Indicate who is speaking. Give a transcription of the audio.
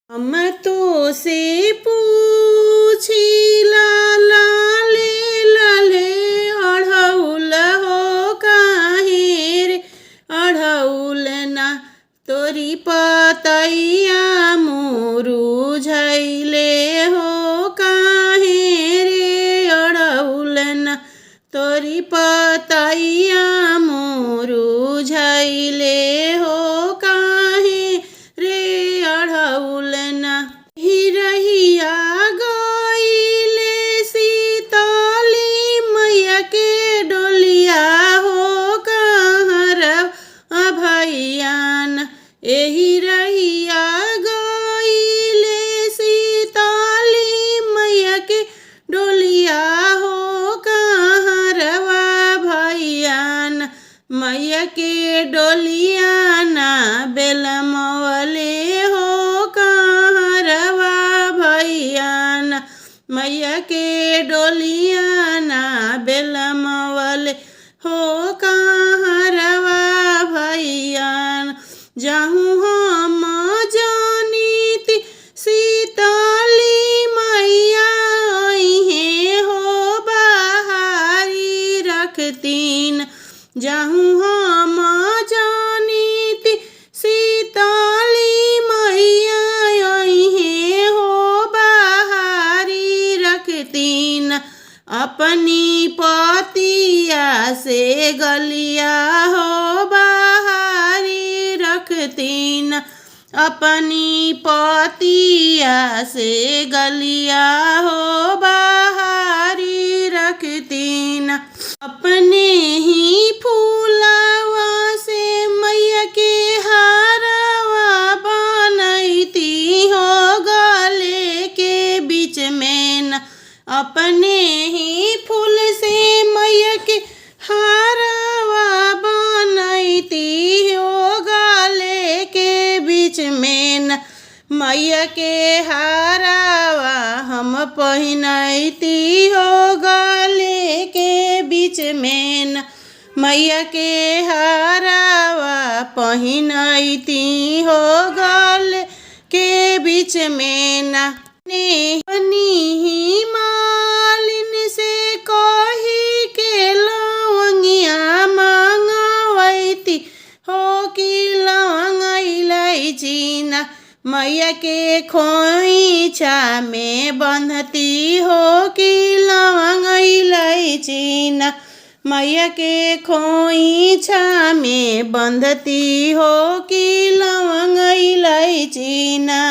Speaker 1: हम तो से पूछी लाले लाले अढ़ौल हो काहे रे अढ़ौल ना तोरी पतैया मुरुझैले हो काहे रे अढ़ौल ना तोरी पतैया मुरुझैले हो काहे रे अढ़ौल ना हिरहिया गइले सीतली मैया के डोलिया हो कहरवा भैया ना एही रहिया गइले सीतली मैया के डोलिया हो कहरवा भैया ना मैया के डोलिया ना बेलमवले हो कहरवा भैया ना मैया के डोलिया ना बेलमवले हो कहरवा भैया ना जाहूँ हम जानीति सीतली मैया अइहे हो बहारी रखतीन जाहूँ हम जानीति सीतली मैया अइहे हो बहारी रखतीन अपनी पतिया से गलिया हो बहारी रखतीन अपनी पतिया से गलिया हो बहारी रखतीन अपने ही फूलवा से मैया के हारवा बनैती हो गले के बीच में न अपने ही फूल से मैया के हारवा बनैती हो गले के बीच में न मैया के हारवा हम पहिनैती हो गले के बीच में न मैया के हारवा पहिनैती हो गले के बीच में न ही मालिन से कही के लवंगिया मंगवैती हो कि लवंग इलायची ना मैया के खोइछा में बंधती हो कि लवंग इलायची ना मैया के खोइछा में बंधती हो कि लवंग इलायची ना।